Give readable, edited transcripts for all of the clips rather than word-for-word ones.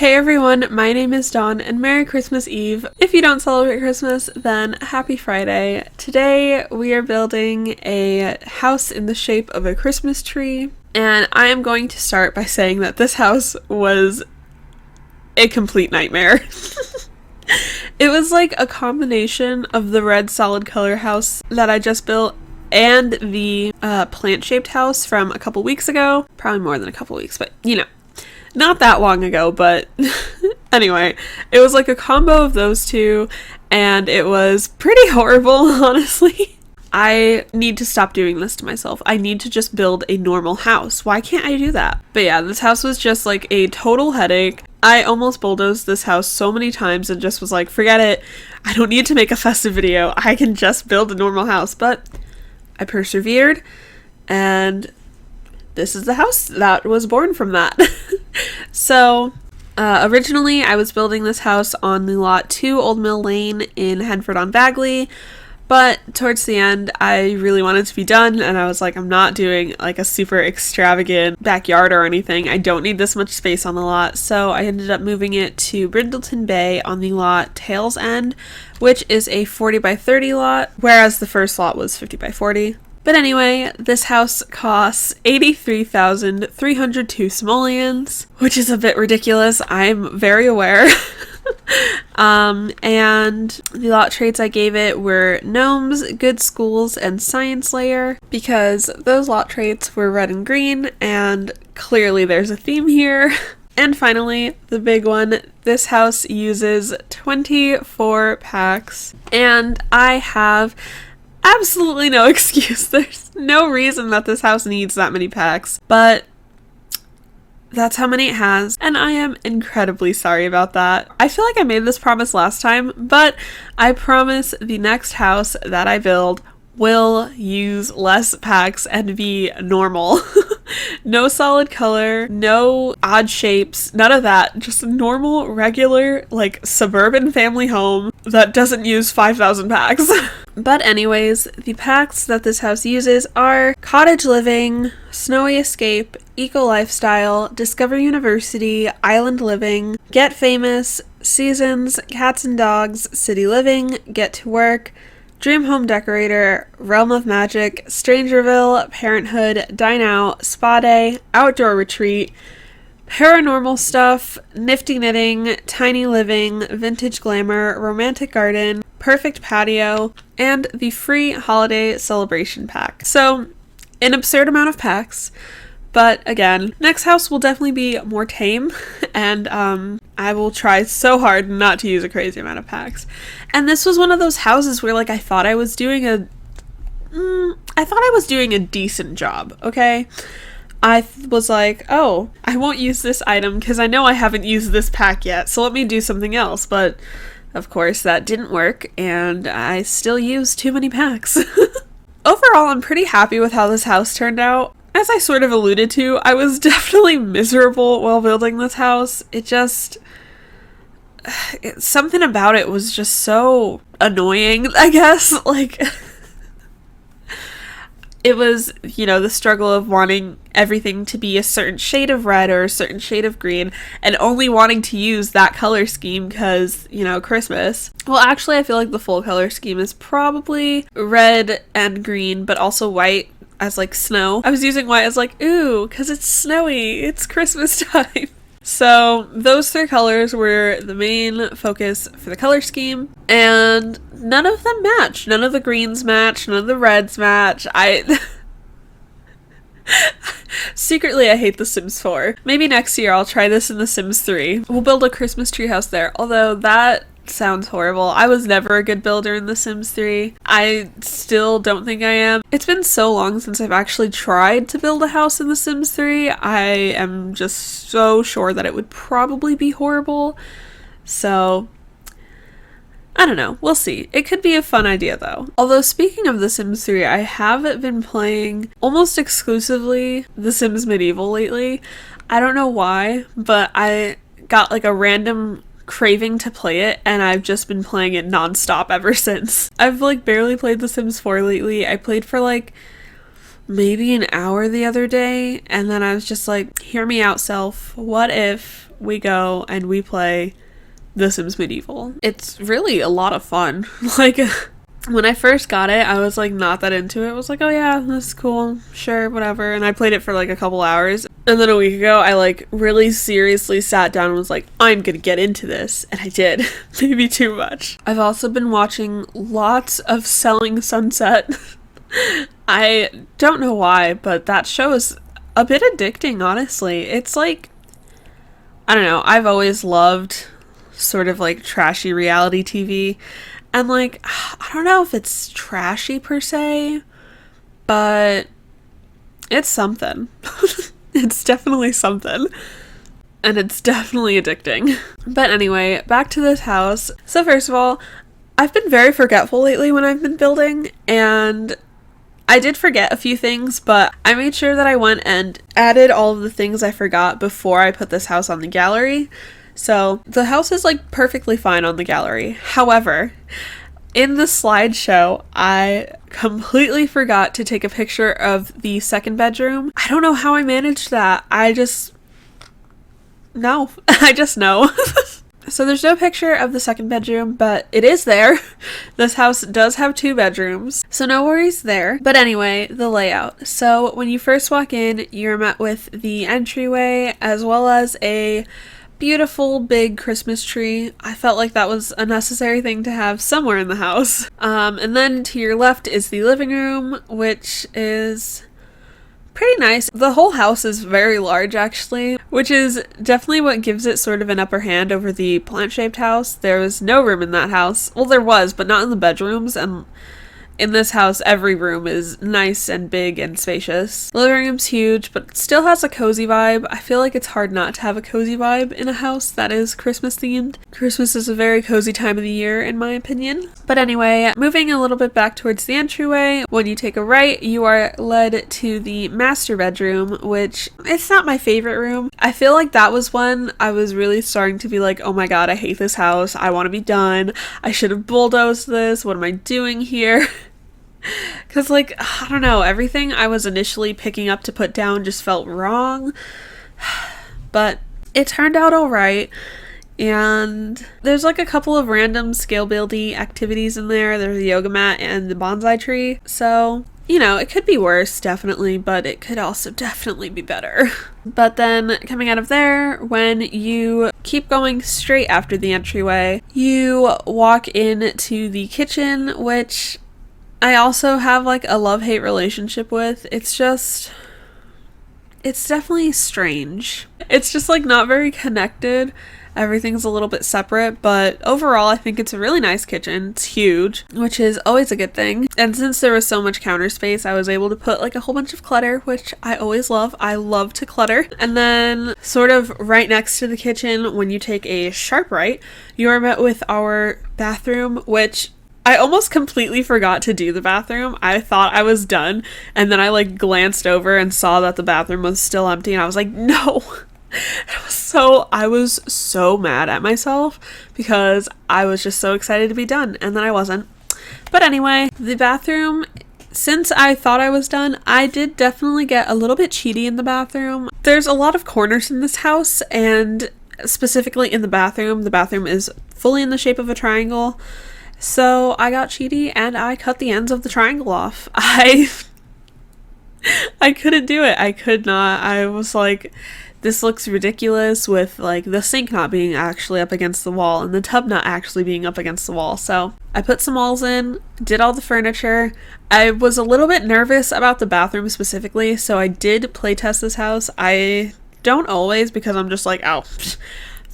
Hey everyone, my name is Dawn and Merry Christmas Eve. If you don't celebrate Christmas, then Happy Friday. Today we are building a house in the shape of a Christmas tree, and I am going to start by saying that this house was a complete nightmare. It was like a combination of the red solid color house that I just built and the plant-shaped house from a couple weeks ago. Probably more than a couple weeks, but you know. Not that long ago, but anyway, it was like a combo of those two, and it was pretty horrible, honestly. I need to stop doing this to myself. I need to just build a normal house. Why can't I do that? But yeah, this house was just like a total headache. I almost bulldozed this house so many times and just was like, forget it. I don't need to make a festive video. I can just build a normal house. But I persevered, and this is the house that was born from that. So, originally I was building this house on the lot 2 Old Mill Lane in Henford-on-Bagley, but towards the end I really wanted to be done, and I was like, I'm not doing like a super extravagant backyard or anything. I don't need this much space on the lot, so I ended up moving it to Brindleton Bay on the lot Tails End, which is a 40 by 30 lot, whereas the first lot was 50 by 40. But anyway, this house costs 83,302 simoleons, which is a bit ridiculous. I'm very aware. And the lot traits I gave it were gnomes, good schools, and science layer, because those lot traits were red and green, and clearly there's a theme here. And finally, the big one, this house uses 24 packs, and I have absolutely no excuse. There's no reason that this house needs that many packs, but that's how many it has, and I am incredibly sorry about that. I feel like I made this promise last time, but I promise the next house that I build will use less packs and be normal. No solid color, no odd shapes, none of that. Just a normal, regular, like, suburban family home that doesn't use 5,000 packs. But anyways, the packs that this house uses are Cottage Living, Snowy Escape, Eco Lifestyle, Discover University, Island Living, Get Famous, Seasons, Cats and Dogs, City Living, Get to Work, Dream Home Decorator, Realm of Magic, Strangerville, Parenthood, Dine Out, Spa Day, Outdoor Retreat, Paranormal Stuff, Nifty Knitting, Tiny Living, Vintage Glamour, Romantic Garden, Perfect Patio, and the free Holiday Celebration Pack. So, an absurd amount of packs. But again, next house will definitely be more tame, and I will try so hard not to use a crazy amount of packs. And this was one of those houses where, like, I thought I was doing a decent job, okay? I was like, oh, I won't use this item because I know I haven't used this pack yet, so let me do something else. But, of course, that didn't work, and I still used too many packs. Overall, I'm pretty happy with how this house turned out. As I sort of alluded to, I was definitely miserable while building this house. Something about it was just so annoying, I guess. Like, it was, you know, the struggle of wanting everything to be a certain shade of red or a certain shade of green, and only wanting to use that color scheme because, you know, Christmas. Well, actually, I feel like the full color scheme is probably red and green, but also white as like snow. I was using white as like, ooh, because it's snowy, it's Christmas time. So those 3 colors were the main focus for the color scheme, and none of them match. None of the greens match, none of the reds match. Secretly, I hate The Sims 4. Maybe next year I'll try this in The Sims 3. We'll build a Christmas tree house there, although that sounds horrible. I was never a good builder in The Sims 3. I still don't think I am. It's been so long since I've actually tried to build a house in The Sims 3. I am just so sure that it would probably be horrible. So, I don't know. We'll see. It could be a fun idea though. Although, speaking of The Sims 3, I have been playing almost exclusively The Sims Medieval lately. I don't know why, but I got like a random craving to play it, and I've just been playing it nonstop ever since. I've like barely played The Sims 4 lately. I played for like maybe an hour the other day, and then I was just like, hear me out, self. What if we go and we play The Sims Medieval? It's really a lot of fun. Like, when I first got it, I was like not that into it. I was like, oh yeah, this is cool, sure, whatever. And I played it for like a couple hours. And then a week ago, I like really seriously sat down and was like, I'm gonna get into this. And I did. Maybe too much. I've also been watching lots of Selling Sunset. I don't know why, but that show is a bit addicting, honestly. It's like, I don't know, I've always loved sort of like trashy reality TV. And like, I don't know if it's trashy per se, but it's something. It's definitely something. And it's definitely addicting. But anyway, back to this house. So first of all, I've been very forgetful lately when I've been building, and I did forget a few things, but I made sure that I went and added all of the things I forgot before I put this house on the gallery. So the house is like perfectly fine on the gallery. However, in the slideshow, I completely forgot to take a picture of the second bedroom. I don't know how I managed that. I just know. So there's no picture of the second bedroom, but it is there. This house does have 2 bedrooms, so no worries there. But anyway, the layout. So when you first walk in, you're met with the entryway as well as a beautiful big Christmas tree. I felt like that was a necessary thing to have somewhere in the house. And then to your left is the living room, which is pretty nice. The whole house is very large, actually, which is definitely what gives it sort of an upper hand over the plant-shaped house. There was no room in that house. Well, there was, but not in the bedrooms, and in this house, every room is nice and big and spacious. The living room's huge, but it still has a cozy vibe. I feel like it's hard not to have a cozy vibe in a house that is Christmas themed. Christmas is a very cozy time of the year, in my opinion. But anyway, moving a little bit back towards the entryway, when you take a right, you are led to the master bedroom, which it's not my favorite room. I feel like that was when I was really starting to be like, oh my god, I hate this house. I want to be done. I should have bulldozed this. What am I doing here? Because, like, I don't know, everything I was initially picking up to put down just felt wrong, but it turned out alright, and there's, like, a couple of random scale-buildy activities in there. There's a yoga mat and the bonsai tree, so, you know, it could be worse, definitely, but it could also definitely be better. But then, coming out of there, when you keep going straight after the entryway, you walk into the kitchen, which I also have like a love-hate relationship with. It's definitely strange. It's just like not very connected. Everything's a little bit separate, but overall I think it's a really nice kitchen. It's huge, which is always a good thing. And since there was so much counter space, I was able to put like a whole bunch of clutter, which I always love. I love to clutter. And then sort of right next to the kitchen, when you take a sharp right, you are met with our bathroom, which I almost completely forgot to do the bathroom. I thought I was done, and then I like glanced over and saw that the bathroom was still empty, and I was like, no. I was so mad at myself because I was just so excited to be done, and then I wasn't. But anyway, the bathroom, since I thought I was done, I did definitely get a little bit cheaty in the bathroom. There's a lot of corners in this house, and specifically in the bathroom is fully in the shape of a triangle. So I got cheaty and I cut the ends of the triangle off. I couldn't do it. I could not. I was like, this looks ridiculous with like the sink not being actually up against the wall and the tub not actually being up against the wall. So I put some walls in, did all the furniture. I was a little bit nervous about the bathroom specifically, so I did playtest this house. I don't always, because I'm just like, oh,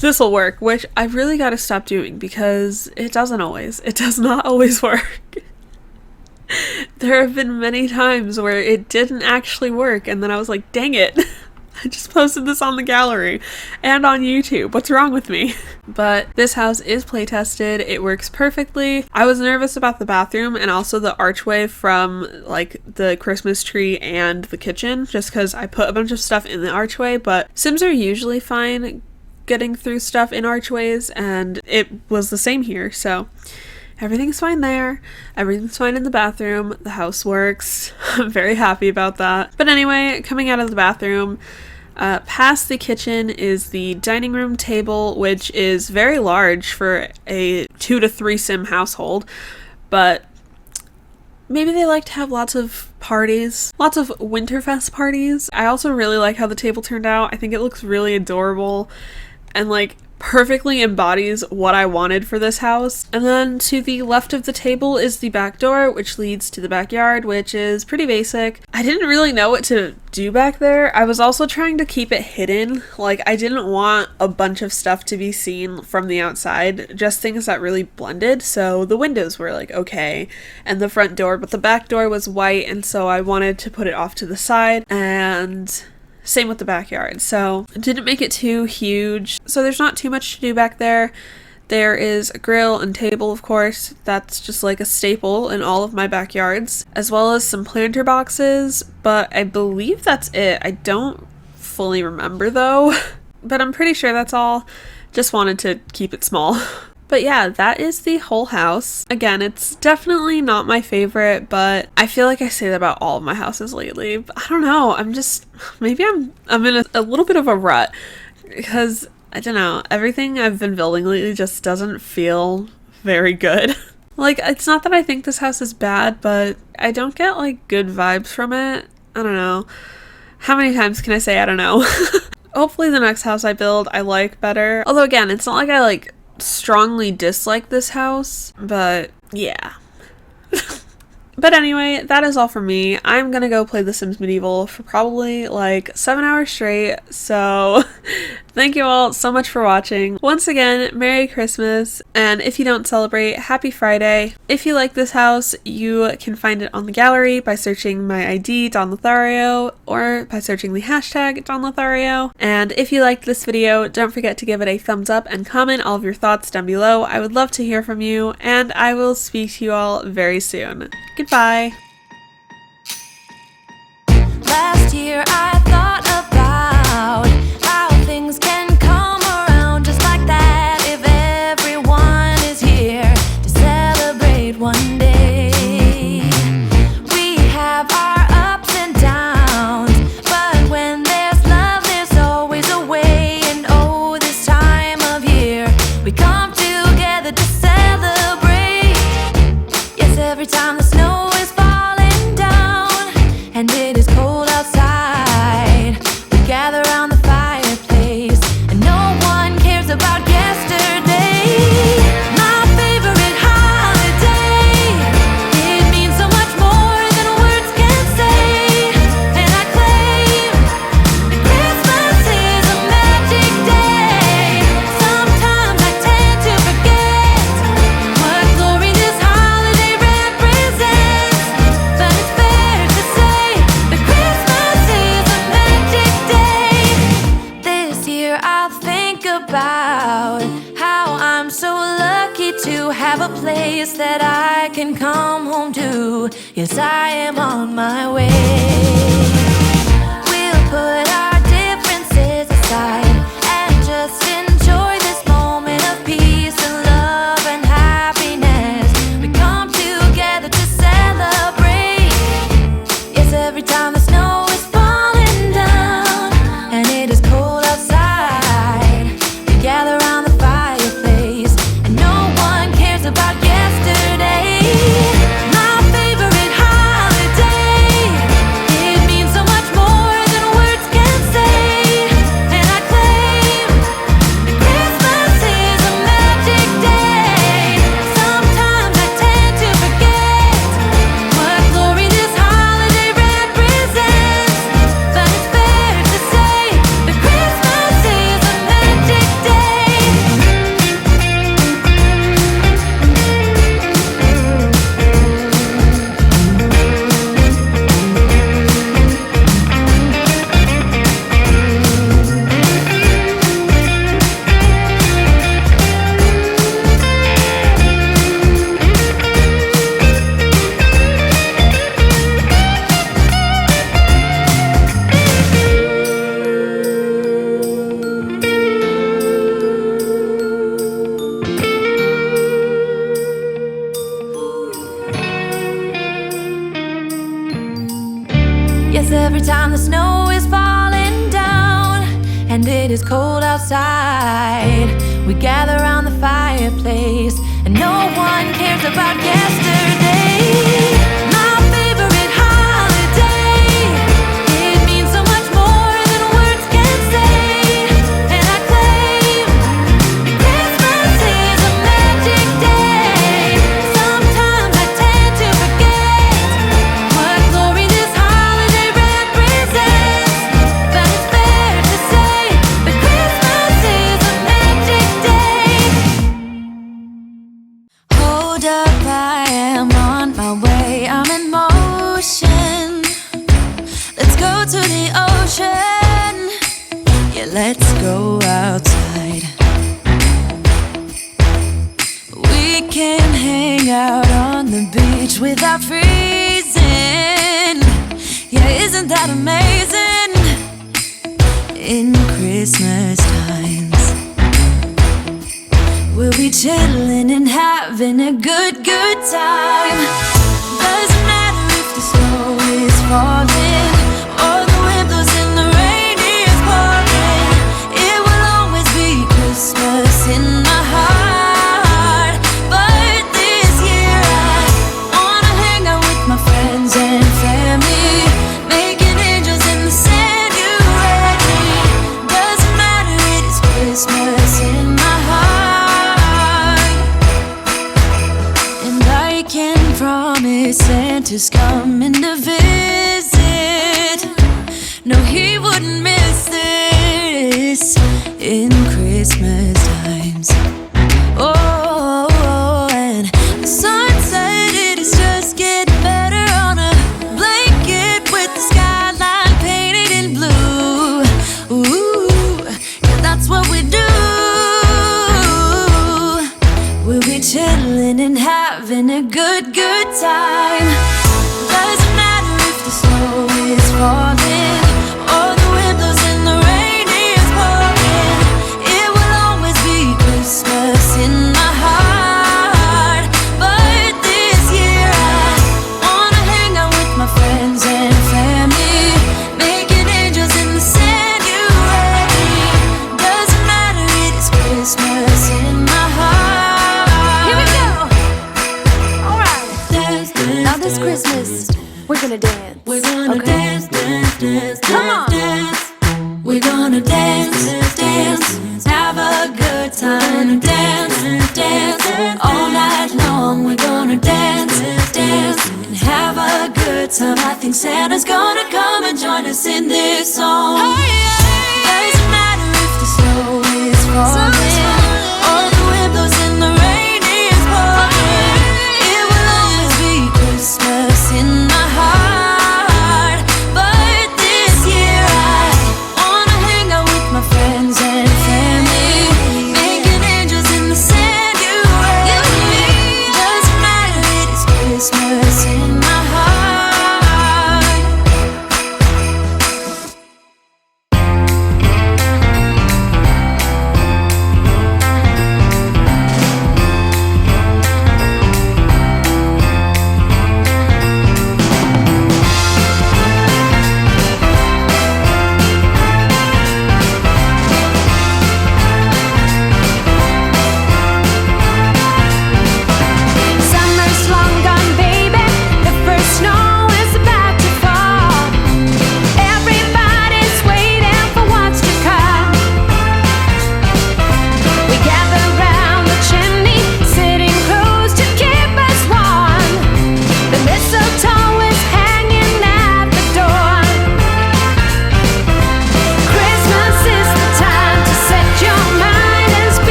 this'll work, which I really gotta stop doing because it does not always work. There have been many times where it didn't actually work, and then I was like, dang it, I just posted this on the gallery and on YouTube. What's wrong with me? But this house is playtested. It works perfectly. I was nervous about the bathroom and also the archway from like the Christmas tree and the kitchen, just because I put a bunch of stuff in the archway, but Sims are usually fine getting through stuff in archways, and it was the same here, so Everything's fine there. Everything's fine in the bathroom. The house works. I'm very happy about that. But anyway, coming out of the bathroom, past the kitchen is the dining room table, which is very large for a 2 to 3 sim household. But maybe they like to have lots of parties, lots of Winterfest parties. I also really like how the table turned out. I think it looks really adorable and like perfectly embodies what I wanted for this house. And then to the left of the table is the back door, which leads to the backyard, which is pretty basic. I didn't really know what to do back there. I was also trying to keep it hidden. Like, I didn't want a bunch of stuff to be seen from the outside, just things that really blended. So the windows were like okay, and the front door, but the back door was white, and so I wanted to put it off to the side, and same with the backyard. So didn't make it too huge. So there's not too much to do back there. There is a grill and table, of course. That's just like a staple in all of my backyards, as well as some planter boxes, but I believe that's it. I don't fully remember though, but I'm pretty sure that's all. Just wanted to keep it small. But yeah, that is the whole house. Again, it's definitely not my favorite, but I feel like I say that about all of my houses lately. But I don't know, maybe I'm in a little bit of a rut, because I don't know, everything I've been building lately just doesn't feel very good. Like, it's not that I think this house is bad, but I don't get like good vibes from it. I don't know. How many times can I say I don't know? Hopefully the next house I build I like better. Although again, it's not like I like strongly dislike this house, but yeah. But anyway, that is all for me. I'm gonna go play The Sims Medieval for probably like 7 hours straight, so thank you all so much for watching. Once again, Merry Christmas, and if you don't celebrate, Happy Friday. If you like this house, you can find it on the gallery by searching my ID, dawnlothario, or by searching the hashtag dawnlothario. And if you liked this video, don't forget to give it a thumbs up and comment all of your thoughts down below. I would love to hear from you, and I will speak to you all very soon. Goodbye. Last year I thought about how things can come around just like that if everyone is here to celebrate one day. We have our ups and downs, but when there's love there's always a way. And oh, this time of year we come together to celebrate. Yes, every time the snow is falling down and it is cold outside, we gather around the fireplace and no one cares about yesterday. My favorite holiday, it means so much more than words can say. And I claim that Christmas is a magic day. Sometimes I tend to forget what glory this holiday represents, but it's fair to say that Christmas is a magic day. This year I'll think about how I'm so lucky to have a place that I can come home to. Yes, I am on my way. We'll put our differences aside and just enjoy this moment of peace and love and happiness. We come together to celebrate. Yes, every time the snow is falling down and it is cold outside, we gather around the fireplace and no one cares about yesterday. My favorite holiday, it means so much more than words can and it is cold outside. We gather around the fireplace, and no one cares about yesterday. My favorite holiday, it means so much more than words can say. And I claim Christmas is a magic day. Sometimes I tend to forget what glory this holiday represents, but it's fair to say that Christmas is a magic day. Hold up, I am on my way, I'm in motion. Let's go to the ocean, yeah, let's go outside. We can hang out on the beach without freezing, yeah, isn't that amazing? In Christmas times, we'll be chilling and having a good time. Doesn't matter if the snow is falling or the wind blows and the rain is pouring. It will always be Christmas in my heart. But this year I wanna hang out with my friends and family, making angels in the sand. You ready? Doesn't matter, it is Christmas in my heart. And I can promise Santa's coming to visit. No, he wouldn't miss this in Christmas times. Oh, and the sunset, it is just getting better on a blanket with the skyline painted in blue. Ooh, yeah, that's what we do. We'll be chilling and having a good time. Doesn't matter if the snow is falling or the wind blows and the rain is pouring. It will always be Christmas in my heart. But this year I wanna hang out with my friends and family, making angels in the sand. You ready? Doesn't matter, it is Christmas in my heart. Here we go. All right. Dance, dance, Now this Christmas, we're gonna dance. we're gonna dance, dance, dance, Come on. dance. We're gonna dance, dance, have a good time. Dance, dance, all night long. We're gonna dance, dance, and have a good time. I think Santa's gonna come and join us in this song. Hey, hey.